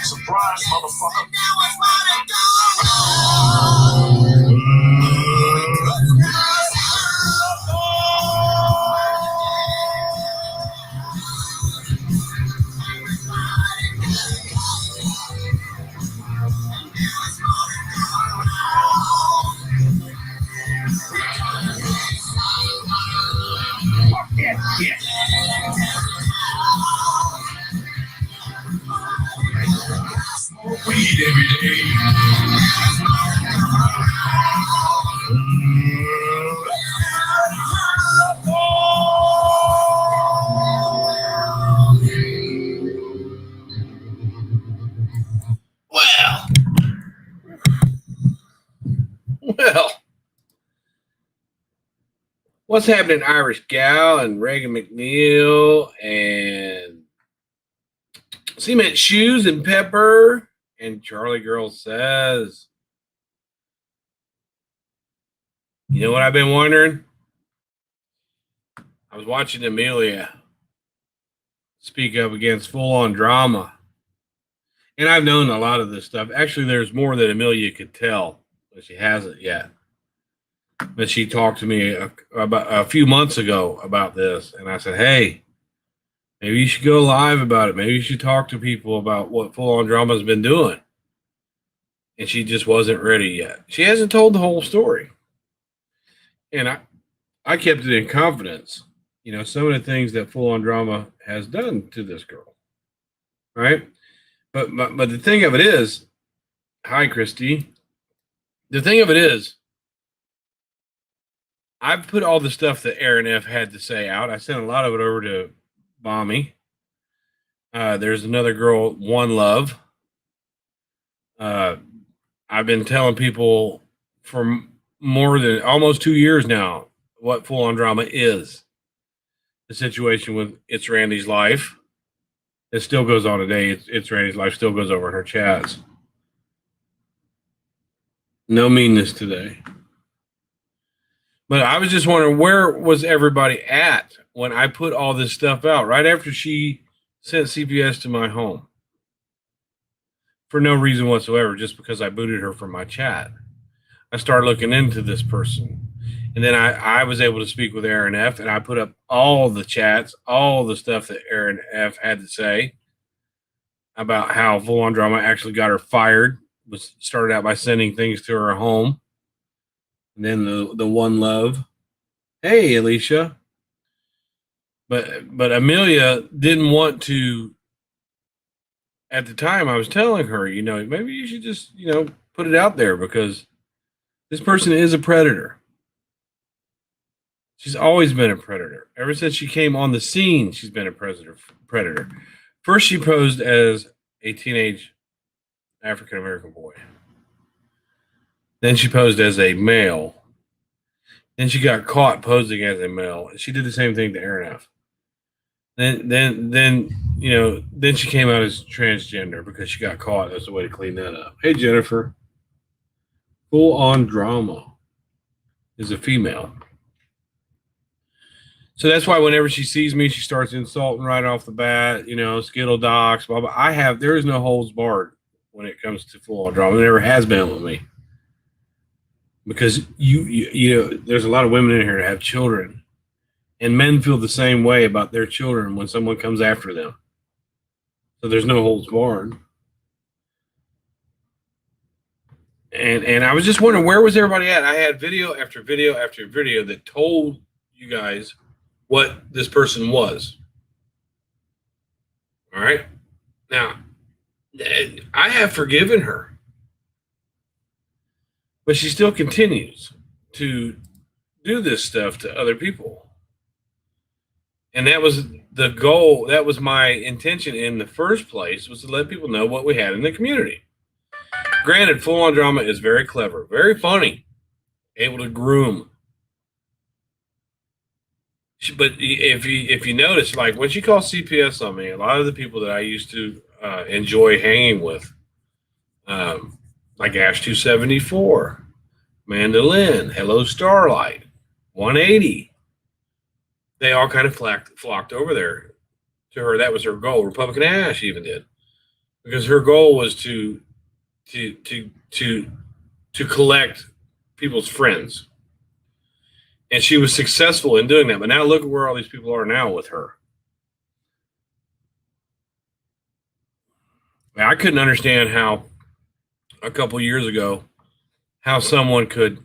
Surprise, motherfucker. Weed every day. Well, what's happening, Irish Gal and Reagan McNeil and Cement Shoes and Pepper and Charlie Girl Says? You know what I've been wondering? I was watching Amelia speak up against full-on drama. And I've known a lot of this stuff. Actually, there's more that Amelia could tell, but she hasn't yet. But she talked to me about a few months ago about this, and I said, hey, maybe you should go live about it. Maybe you should talk to people about what full-on drama has been doing. And she just wasn't ready yet. She hasn't told the whole story. And I kept it in confidence. You know, some of the things that full-on drama has done to this girl. Right? But the thing of it is, hi, Christy. The thing of it is, I've put all the stuff that Aaron F. had to say out. I sent a lot of it over to Bommy. There's another girl, One Love. I've been telling people for more than almost 2 years now what full-on drama is. The situation with It's Randy's Life. It still goes on today. It's Randy's Life still goes over in her chats. No meanness today. But I was just wondering, where was everybody at when I put all this stuff out right after she sent CPS to my home? For no reason whatsoever, just because I booted her from my chat. I started looking into this person. And then I was able to speak with Aaron F. And I put up all the chats, all the stuff that Aaron F. had to say about how Full On Drama actually got her fired. Was started out by sending things to her home. And then the one love. Hey, Alicia. But Amelia didn't want to. At the time, I was telling her, maybe you should just, put it out there because this person is a predator. She's always been a predator. Ever since she came on the scene, she's been a predator. First, she posed as a teenage African American boy. Then she posed as a male. Then she got caught posing as a male. She did the same thing to Aaron F. Then she came out as transgender because she got caught. That's the way to clean that up. Hey, Jennifer. Full On Drama is a female. So that's why whenever she sees me, she starts insulting right off the bat, Skittle Docs, blah, blah. There is no holds barred when it comes to Full On Drama. It never has been with me. Because there's a lot of women in here that have children. And men feel the same way about their children when someone comes after them. So there's no holds barred. And I was just wondering, where was everybody at? I had video after video after video that told you guys what this person was. All right. Now, I have forgiven her. But she still continues to do this stuff to other people. And that was the goal. That was my intention in the first place, was to let people know what we had in the community. Granted, Full On Drama is very clever, very funny, able to groom. But if you notice, like when she calls CPS on me, a lot of the people that I used to enjoy hanging with, like Ash 274, Mandolin, Hello Starlight, 180, they all kind of flocked over there to her. That was her goal. Republican Ash even did, because her goal was to collect people's friends. And she was successful in doing that. But now look at where all these people are now with her. I couldn't understand how a couple years ago, how someone could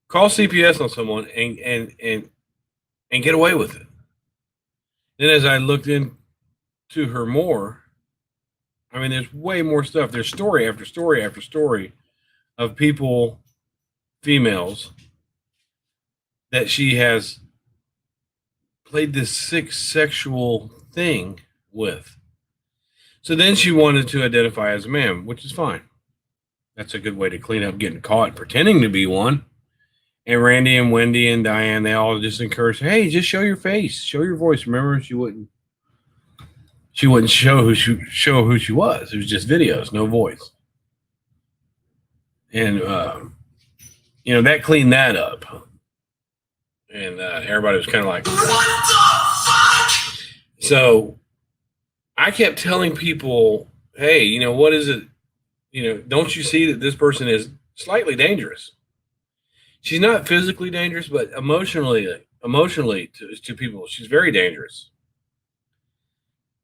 call CPS on someone and get away with it. Then as I looked into her more, I mean, there's way more stuff. There's story after story after story of people, females, that she has played this sick sexual thing with. So then she wanted to identify as a man, which is fine. That's a good way to clean up getting caught pretending to be one. And Randy and Wendy and Diane, they all just encouraged, hey, just show your face, show your voice. Remember, she wouldn't show who she was. It was just videos, no voice. And that cleaned that up. And everybody was kind of like, what the fuck? So I kept telling people, hey, what is it? Don't you see that this person is slightly dangerous? She's not physically dangerous, but emotionally to people, she's very dangerous.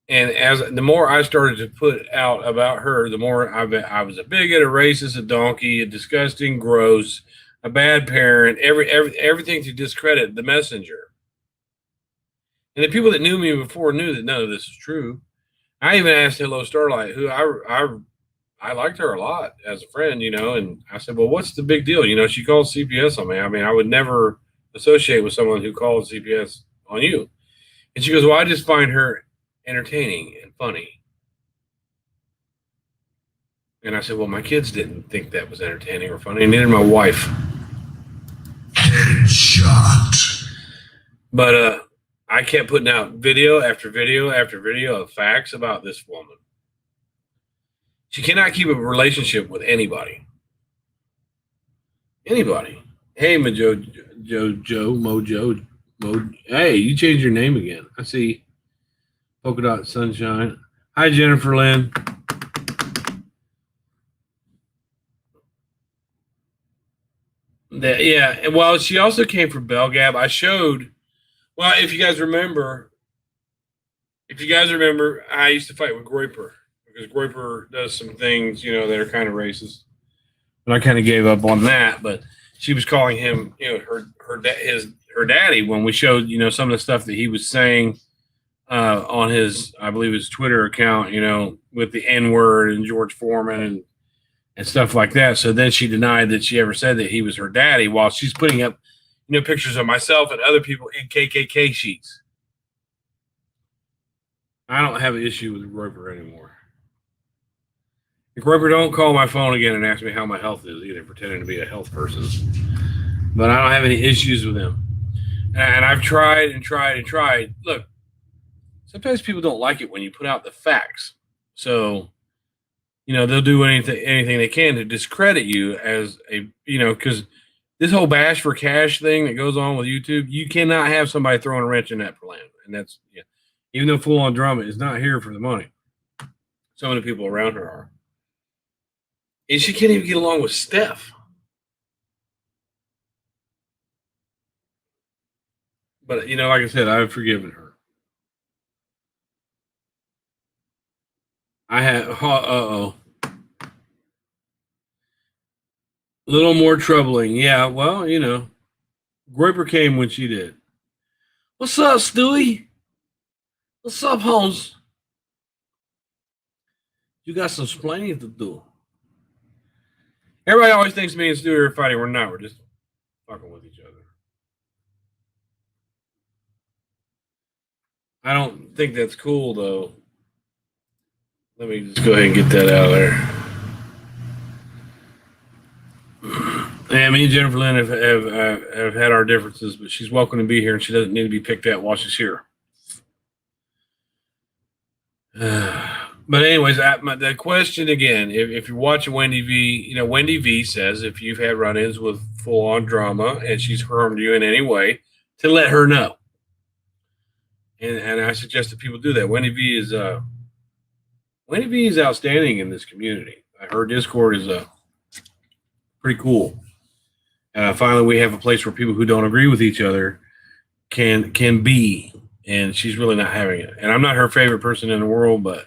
And as the more I started to put out about her, the more I was a bigot, a racist, a donkey, a disgusting, gross, a bad parent, everything to discredit the messenger. And the people that knew me before knew that none of this is true. I even asked Hello Starlight, who I liked her a lot as a friend, and I said, well, what's the big deal? She called CPS on me. I mean, I would never associate with someone who called CPS on you. And she goes, well, I just find her entertaining and funny. And I said, well, my kids didn't think that was entertaining or funny, and neither did my wife. Headshot. But I kept putting out video after video after video of facts about this woman. She cannot keep a relationship with anybody. Anybody. Hey, Mojo. Hey, you changed your name again. I see. Polka Dot Sunshine. Hi, Jennifer Lynn. Yeah. Well, she also came from Bell Gab. I showed. Well, if you guys remember, I used to fight with Groiper because Groiper does some things, that are kind of racist, and I kind of gave up on that. But she was calling him, her daddy when we showed, some of the stuff that he was saying on his, I believe, his Twitter account, with the N word and George Foreman and stuff like that. So then she denied that she ever said that he was her daddy while she's putting up, pictures of myself and other people in KKK sheets. I don't have an issue with Roper anymore. If Roper don't call my phone again and ask me how my health is, either pretending to be a health person. But I don't have any issues with him. And I've tried and tried and tried. Look, sometimes people don't like it when you put out the facts. So, they'll do anything they can to discredit you as because this whole bash for cash thing that goes on with YouTube, you cannot have somebody throwing a wrench in that plan. And that's, even though Full On Drama is not here for the money, some of the people around her are. And she can't even get along with Steph. But, like I said, I've forgiven her. I had, a little more troubling. Yeah, well, Groiper came when she did. What's up, Stewie? What's up, Holmes? You got some explaining to do. Everybody always thinks me and Stewie are fighting. We're not. We're just fucking with each other. I don't think that's cool, though. Let me just go ahead and get that out of there. Yeah, me and Jennifer Lynn have had our differences, but she's welcome to be here, and she doesn't need to be picked at while she's here. But anyways, the question again, if you're watching Wendy V, Wendy V says if you've had run-ins with full-on drama and she's harmed you in any way, to let her know. And I suggest that people do that. Wendy V is outstanding in this community. Her Discord is pretty cool. Finally, we have a place where people who don't agree with each other can be, and she's really not having it. And I'm not her favorite person in the world, but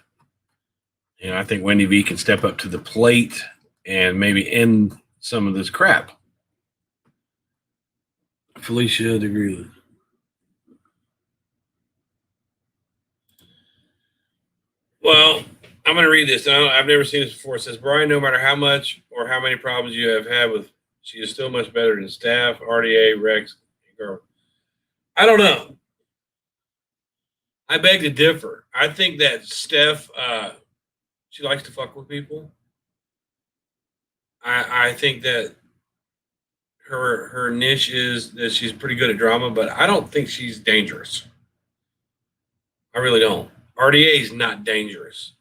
I think Wendy V can step up to the plate and maybe end some of this crap. Felicia agree with. Well, I'm going to read this. I've never seen this before. It says, Bryan, no matter how much or how many problems you have had with, she is still much better than Staff, RDA, Rex, and Girl. I don't know. I beg to differ. I think that Steph, she likes to fuck with people. I think that her niche is that she's pretty good at drama, but I don't think she's dangerous. I really don't. RDA is not dangerous.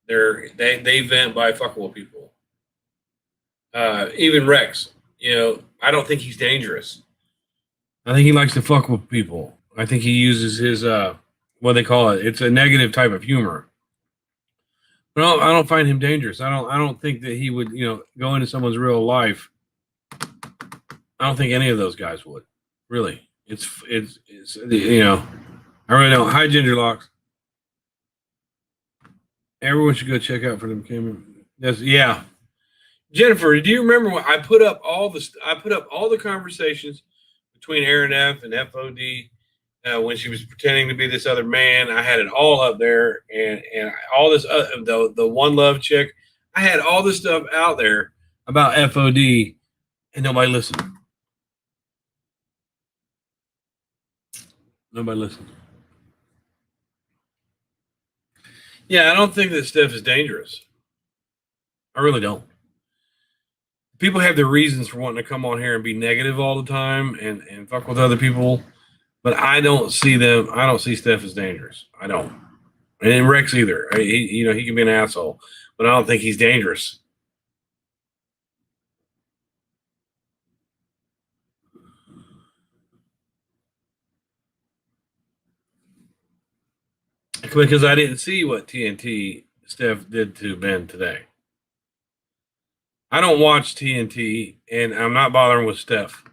They vent by fucking with people. Even Rex, I don't think he's dangerous. I think he likes to fuck with people. I think he uses his what they call it. It's a negative type of humor. But I don't find him dangerous. I don't think that he would, go into someone's real life. I don't think any of those guys would. Really. It's I really don't. Hi, Ginger Locks. Everyone should go check out for them came. Yeah. Jennifer, do you remember when I put up all the conversations between Aaron F and FOD when she was pretending to be this other man? I had it all up there, and all this the One Love chick. I had all this stuff out there about FOD, and nobody listened. Nobody listened. Yeah, I don't think that Steph is dangerous. I really don't. People have their reasons for wanting to come on here and be negative all the time and fuck with other people, but I don't see Steph as dangerous. I don't. And Rex either. He can be an asshole, but I don't think he's dangerous. Because I didn't see what TNT Steph did to Ben today. I don't watch TNT, and I'm not bothering with Steph.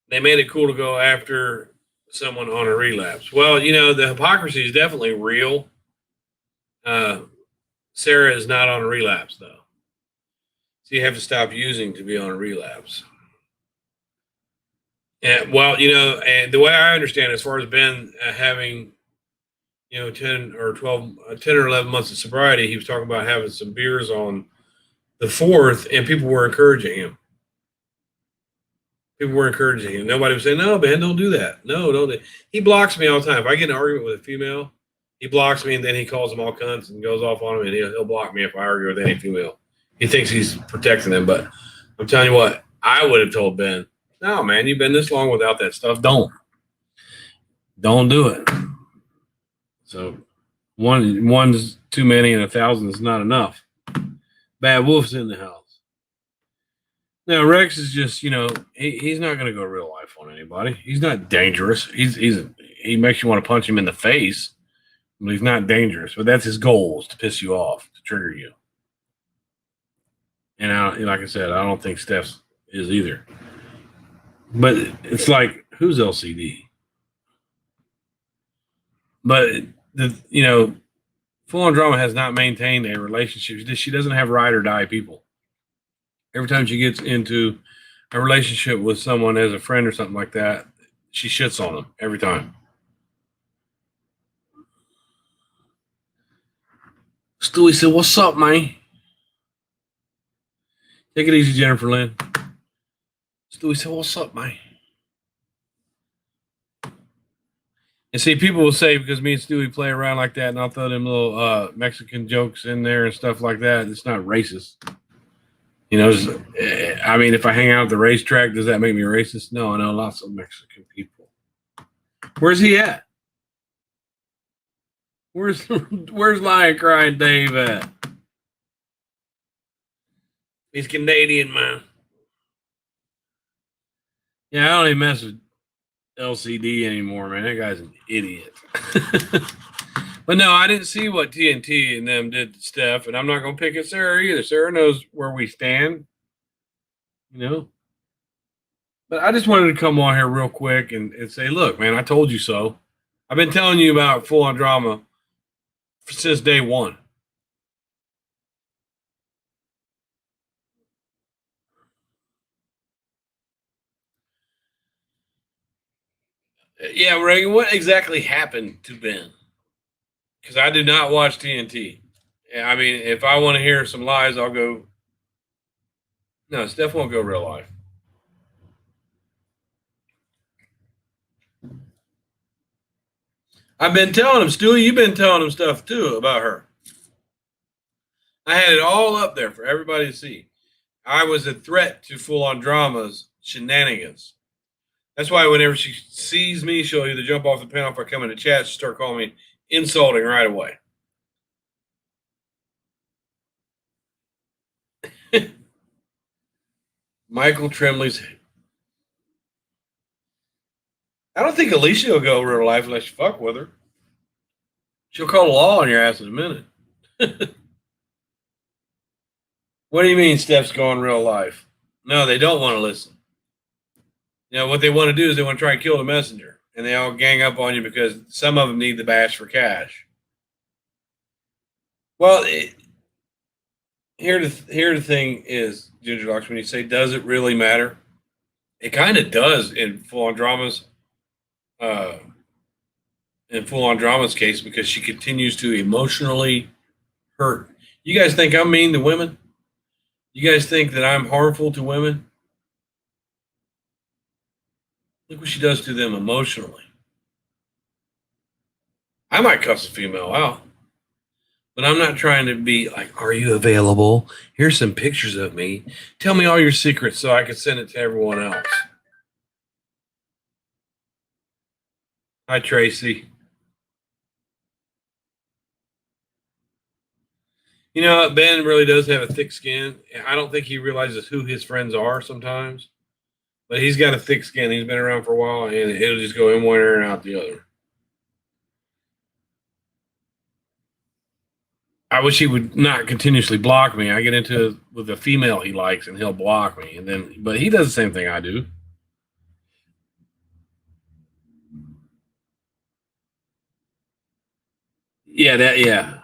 They made it cool to go after someone on a relapse. Well, the hypocrisy is definitely real. Sarah is not on a relapse, though. So you have to stop using to be on a relapse. And and the way I understand it, as far as Ben having 10 or 12 10 or 11 months of sobriety, he was talking about having some beers on the 4th, and people were encouraging him. Nobody was saying, no, Ben, don't do that. No, don't do it. He blocks me all the time. If I get in an argument with a female, he blocks me, and then he calls them all cunts and goes off on them, and he'll block me if I argue with any female. He thinks he's protecting them, but I'm telling you what, I would have told Ben, no, man, you've been this long without that stuff. Don't do it. So one's too many and 1,000 is not enough. Bad wolf's in the house. Now Rex is just, he's not going to go real life on anybody. He's not dangerous. He makes you want to punch him in the face, but he's not dangerous. But that's his goal, is to piss you off, to trigger you. And like I said, I don't think Steph's is either. But it's like, who's LCD? But Full On Drama has not maintained a relationship. She doesn't have ride or die people. Every time she gets into a relationship with someone as a friend or something like that, she shits on them every time. Stewie said, "What's up, man?" Take it easy, Jennifer Lynn. Stewie said, "What's up, man?" And see, people will say, because me and Stewie play around like that, and I'll throw them little Mexican jokes in there and stuff like that, it's not racist. I mean, if I hang out at the racetrack, does that make me racist? No, I know lots of Mexican people. Where's he at? Where's Lion Crying Dave at? He's Canadian, man. Yeah, I don't even mess with LCD anymore, man. That guy's an idiot. But no, I didn't see what TNT and them did to Steph, and I'm not going to pick at Sarah either. Sarah knows where we stand, But I just wanted to come on here real quick and say, look, man, I told you so. I've been telling you about Full On Drama since day one. Yeah, Reagan, what exactly happened to Ben? Because I do not watch TNT. I mean, if I want to hear some lies, I'll go. No, Steph won't go real life. I've been telling him, Stewie, you've been telling him stuff too about her. I had it all up there for everybody to see. I was a threat to Full On Drama's shenanigans. That's why whenever she sees me, she'll either jump off the panel if I come in the chat, she'll start calling me insulting right away. Michael Trembley's. I don't think Alicia will go real life unless you fuck with her. She'll call the law on your ass in a minute. What do you mean Steph's going real life? No, they don't want to listen. What they want to do is they want to try and kill the messenger. And they all gang up on you because some of them need the bash for cash. Well, here the thing is, Ginger Locks, when you say, does it really matter? It kind of does in Full On Drama's case, because she continues to emotionally hurt. You guys think I'm mean to women? You guys think that I'm harmful to women? Look what she does to them emotionally. I might cuss a female out, but I'm not trying to be like, are you available? Here's some pictures of me. Tell me all your secrets so I can send it to everyone else. Hi, Tracy. Ben really does have a thick skin. I don't think he realizes who his friends are sometimes, but he's got a thick skin. He's been around for a while, and it'll just go in one ear and out the other. I wish he would not continuously block me. I get into it with a female he likes, and he'll block me, and then but he does the same thing I do. Yeah.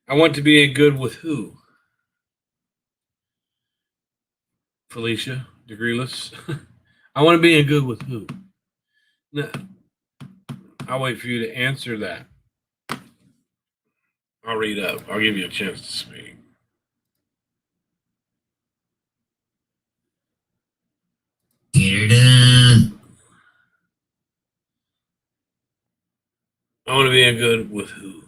I want to be in good with who? Felicia, degreeless. I want to be in good with who? No, I'll wait for you to answer that. I'll read up. I'll give you a chance to speak. Get it done. I want to be in good with who?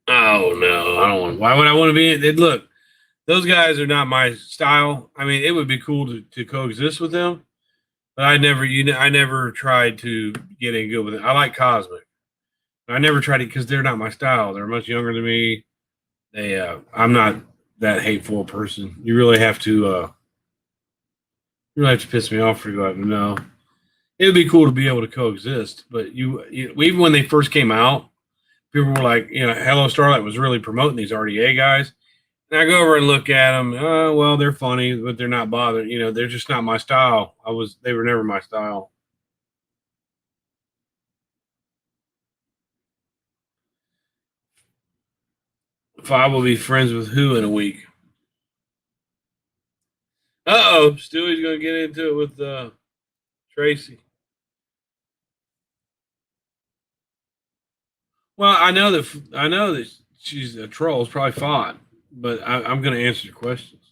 Oh no, I don't want. Why would I want to be? Look, those guys are not my style. I mean, it would be cool to coexist with them, but I never tried to get in good with it. I like Cosmic. I never tried it because they're not my style. They're much younger than me. I'm not that hateful person. You really have to piss me off for you to know. It would be cool to be able to coexist, but even when they first came out, people were like, Hello Starlight was really promoting these RDA guys. And I go over and look at them. Oh, well, they're funny, but they're not bothered. They're just not my style. They were never my style. If I will be friends with who in a week? Stewie's gonna get into it with Tracy. Well, I know that she's a troll. It's probably fought, but I'm gonna answer your questions.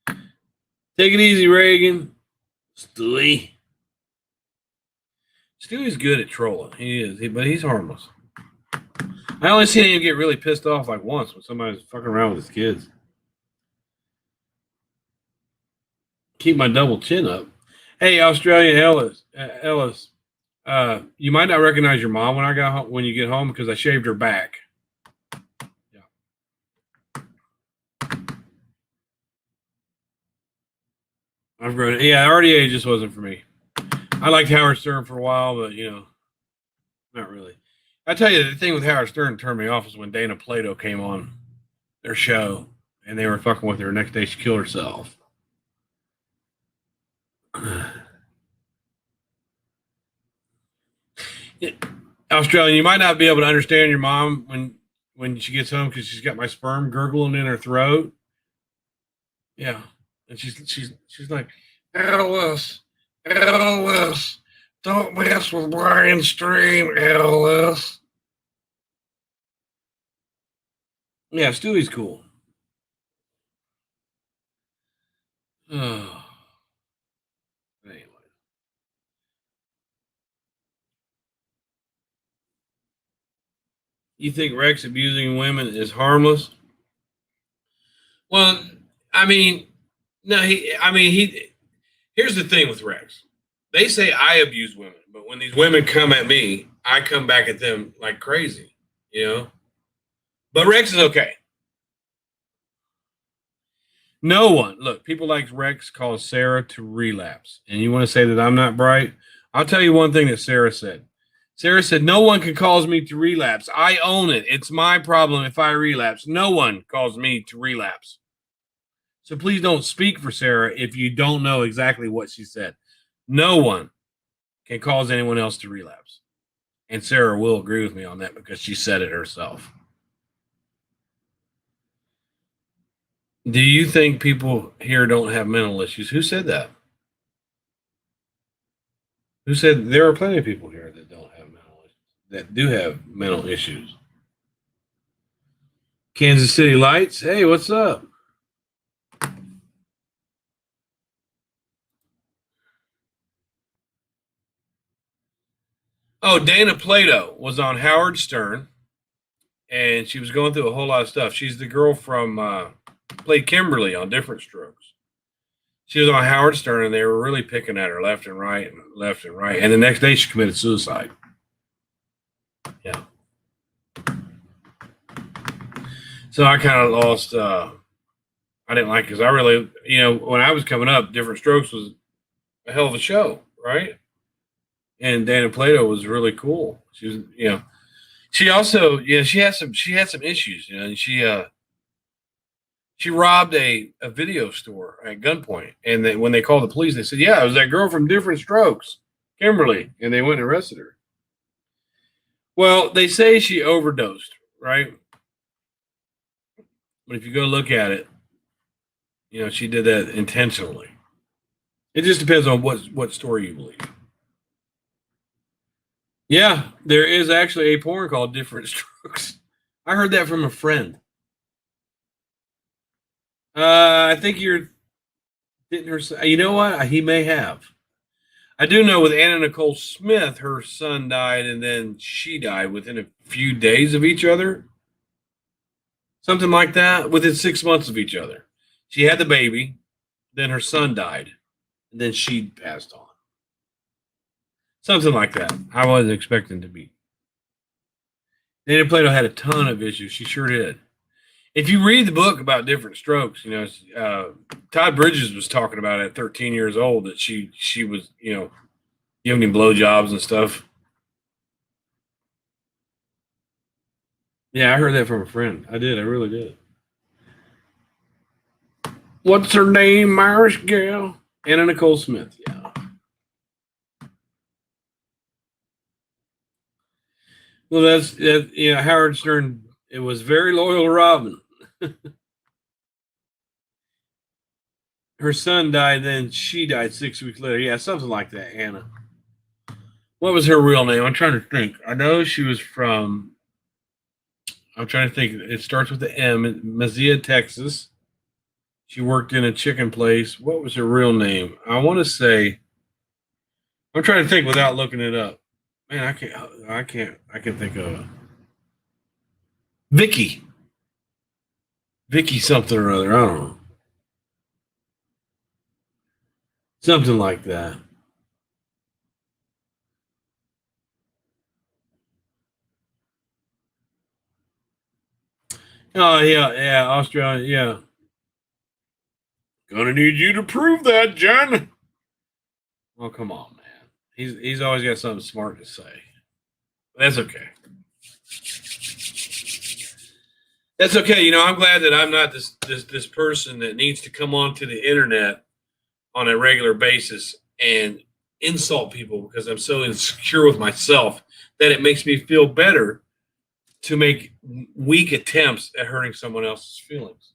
Take it easy, Reagan. Stewie. Stewie's good at trolling. He is, but he's harmless. I only seen him get really pissed off like once when somebody's fucking around with his kids. Keep my double chin up. Hey, Australia Ellis, you might not recognize your mom when you get home because I shaved her back. Yeah, I've grown. Yeah, RDA just wasn't for me. I liked Howard Stern for a while, but not really. I tell you, the thing with Howard Stern turned me off was when Dana Plato came on their show and they were fucking with her. Next day, she killed herself. Australian, you might not be able to understand your mom when she gets home because she's got my sperm gurgling in her throat. Yeah, and she's like, Alice, don't mess with Brian's stream, Alice. Yeah, Stewie's cool. Oh. Anyway. You think Rex abusing women is harmless? Well, I mean, no, he. Here's the thing with Rex. They say I abuse women, but when these women come at me, I come back at them like crazy, you know. But Rex is okay. No one. Look, people like Rex call Sarah to relapse. And you want to say that I'm not bright? I'll tell you one thing that Sarah said. Sarah said, no one can cause me to relapse. I own it. It's my problem if I relapse. No one calls me to relapse. So please don't speak for Sarah if you don't know exactly what she said. No one can cause anyone else to relapse. And Sarah will agree with me on that because she said it herself. Do you think people here don't have mental issues? Who said that? Who said there are plenty of people here that don't have mental issues, that do have mental issues? Kansas City Lights. Hey, what's up? Oh, Dana Plato was on Howard Stern, and she was going through a whole lot of stuff. She's the girl from played Kimberly on Different Strokes. She was on Howard Stern, and they were really picking at her left and right and left and right. And the next day, she committed suicide. Yeah. So I kind of lost. I didn't like because I really, when I was coming up, Different Strokes was a hell of a show, right? And Dana Plato was really cool. She was, she also, she had some issues, and she robbed a video store at gunpoint. And when they called the police, they said, "Yeah, it was that girl from Different Strokes, Kimberly," and they went and arrested her. Well, they say she overdosed, right? But if you go look at it, she did that intentionally. It just depends on what story you believe. Yeah, there is actually a porn called Different Strokes. I heard that from a friend. I think you're didn't her. You know what? He may have. I do know with Anna Nicole Smith, her son died, and then she died within a few days of each other. Something like that, within 6 months of each other. She had the baby, then her son died, and then she passed on. Something like that. I wasn't expecting to be. Dana Plato had a ton of issues. She sure did. If you read the book about Different Strokes, Todd Bridges was talking about it at 13 years old that she was, giving him blowjobs and stuff. Yeah, I heard that from a friend. I did. I really did. What's her name? Irish gal? Anna Nicole Smith. Yeah. Well, that's that. Howard Stern. It was very loyal to Robin. Her son died, then she died 6 weeks later. Yeah, something like that. Anna. What was her real name? I'm trying to think. I know she was from. I'm trying to think. It starts with the M. Mazia, Texas. She worked in a chicken place. What was her real name? I want to say. I'm trying to think without looking it up. Man, I can't. I can think of it. Vicky. Vicky something or other. I don't know. Something like that. Oh yeah, yeah, Australia, yeah. Gonna need you to prove that, Jen. Oh come on, man. He's always got something smart to say. That's okay. That's okay. I'm glad that I'm not this person that needs to come onto the internet on a regular basis and insult people because I'm so insecure with myself that it makes me feel better to make weak attempts at hurting someone else's feelings.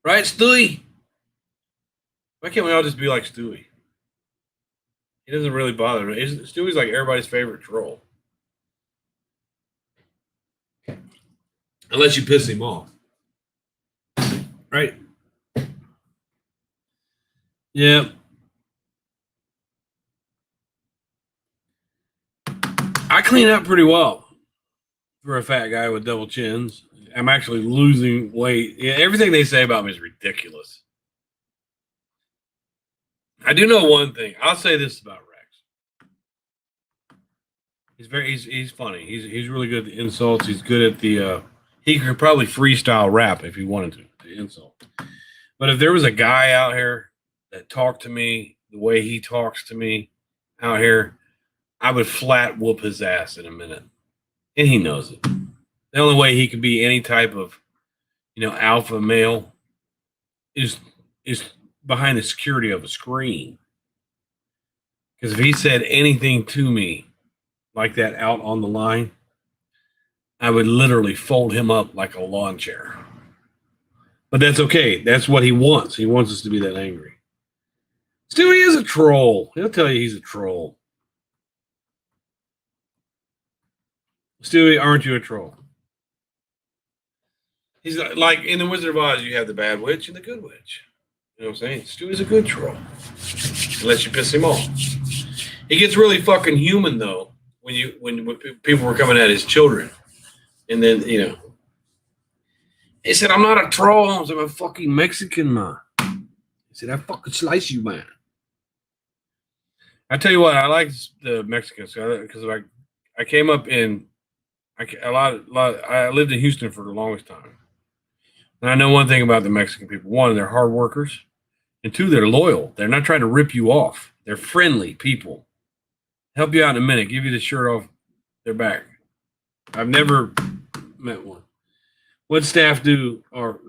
Right, Stewie? Why can't we all just be like Stewie? He doesn't really bother me. Stewie's like everybody's favorite troll. Unless you piss him off. Right? Yeah. I clean up pretty well for a fat guy with double chins. I'm actually losing weight. Yeah, everything they say about me is ridiculous. I do know one thing. I'll say this about Rex. He's funny. He's really good at the insults. He's good at the he could probably freestyle rap if he wanted to, the insult. But if there was a guy out here that talked to me the way he talks to me out here, I would flat whoop his ass in a minute. And he knows it. The only way he could be any type of, alpha male is behind the security of a screen. Because if he said anything to me like that out on the line, I would literally fold him up like a lawn chair. But that's okay. That's what he wants. He wants us to be that angry. Stewie is a troll. He'll tell you he's a troll. Stewie, aren't you a troll? He's like in the Wizard of Oz, you have the bad witch and the good witch. You know what I'm saying? Stewie's a good troll. Unless you piss him off. He gets really fucking human though when people were coming at his children. And then, he said, I'm not a troll, I'm a fucking Mexican man. He said, I fucking slice you, man. I tell you what, I like the Mexicans because I came up in I lived in Houston for the longest time. And I know one thing about the Mexican people. One, they're hard workers. And two, they're loyal. They're not trying to rip you off. They're friendly people. Help you out in a minute. Give you the shirt off their back. I've never met one. What staff do? Or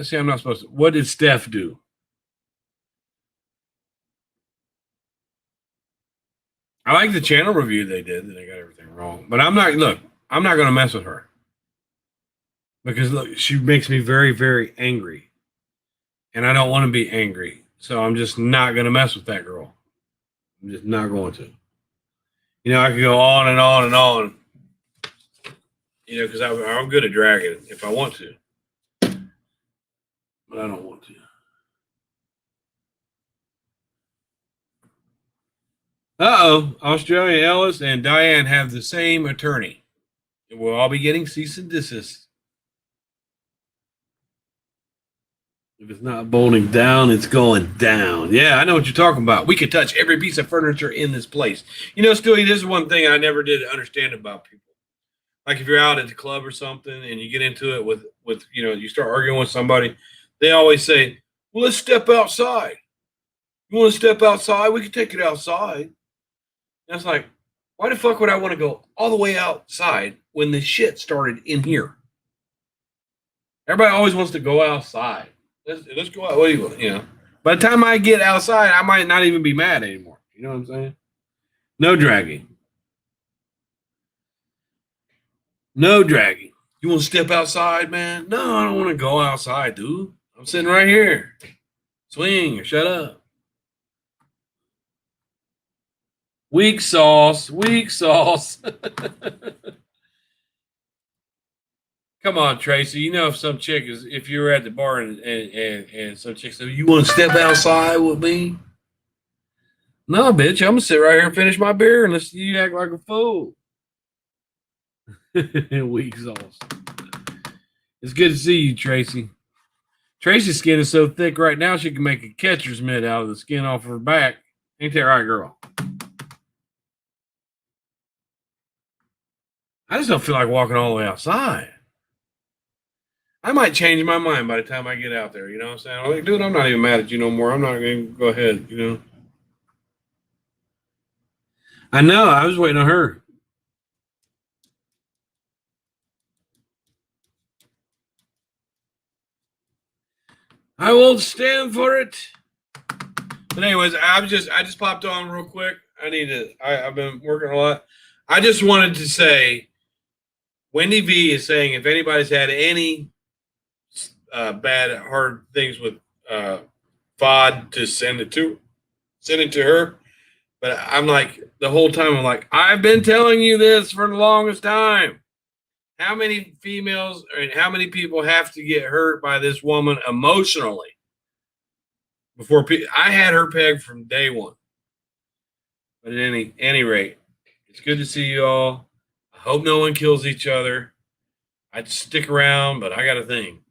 see, I'm not supposed to. What did Steph do? I like the channel review they did. They got everything wrong. But I'm not. Look, I'm not going to mess with her because look, she makes me very, very angry, and I don't want to be angry. So I'm just not going to mess with that girl. I'm just not going to. You know, I could go on and on and on. You know, because I'm good at dragging if I want to, but I don't want to. Australia Ellis and Diane have the same attorney. We'll all be getting cease and desist. If it's not bolting down, it's going down. Yeah, I know what you're talking about. We could touch every piece of furniture in this place. You know, Stewie, this is one thing I never did understand about people. Like if you're out at the club or something and you get into it with you know, you start arguing with somebody, they always say, well, let's step outside. You want to step outside? We can take it outside. And it's like, why the fuck would I want to go all the way outside when the shit started in here? Everybody always wants to go outside. Let's go out. What do you want? You know, by the time I get outside, I might not even be mad anymore. You know what I'm saying? No dragging. No dragging. You want to step outside, man? No, I don't want to go outside, dude. I'm sitting right here. Swing or shut up. Weak sauce. Weak sauce. Come on, Tracy. You know if some chick is if you're at the bar and some chick says, you want to step outside with me? No, bitch, I'm gonna sit right here and finish my beer and listen to you act like a fool. Weak sauce. It's good to see you, Tracy. Tracy's skin is so thick right now she can make a catcher's mitt out of the skin off her back. Ain't that right, girl? I just don't feel like walking all the way outside. I might change my mind by the time I get out there. You know what I'm saying? I'm like, dude, I'm not even mad at you no more. I'm not going to go ahead, you know. I know. I was waiting on her. I won't stand for it. But anyways, I just popped on real quick. I've been working a lot. I just wanted to say, Wendy V is saying if anybody's had any bad, hard things with FOD, to send it to her. But I'm like, the whole time, I'm like, I've been telling you this for the longest time. How many females and how many people have to get hurt by this woman emotionally before I had her pegged from day one? But at any rate, it's good to see you all. I hope no one kills each other. I'd stick around, but I got a thing.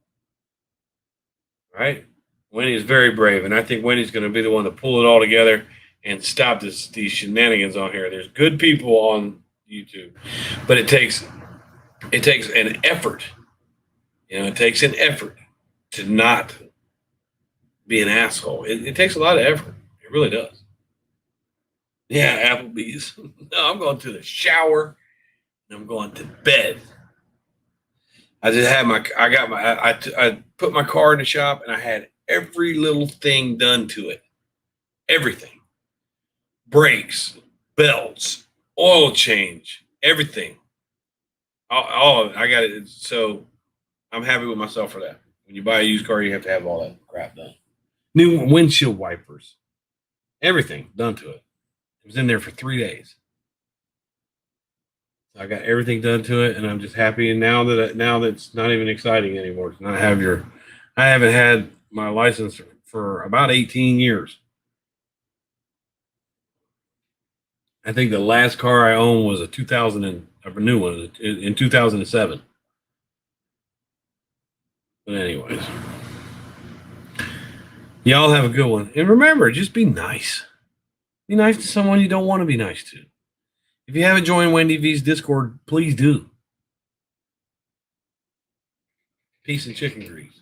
All right? Wendy is very brave, and I think Wendy's going to be the one to pull it all together and stop these shenanigans on here. There's good people on YouTube, but it takes an effort. You know, it takes an effort to not be an asshole. It takes a lot of effort. It really does. Yeah, Applebee's. No, I'm going to the shower and I'm going to bed. I put my car in the shop and I had every little thing done to it. Everything. Brakes, belts, oil change, everything. All of it. I got it. So I'm happy with myself for that. When you buy a used car, you have to have all that crap done. New windshield wipers, everything done to it. It was in there for 3 days. So I got everything done to it, and I'm just happy. And now that it's not even exciting anymore. I haven't had my license for about 18 years. I think the last car I owned was a new one in 2007. But anyways, y'all have a good one. And remember, just be nice. Be nice to someone you don't want to be nice to. If you haven't joined Wendy V's Discord, please do. Peace and chicken grease.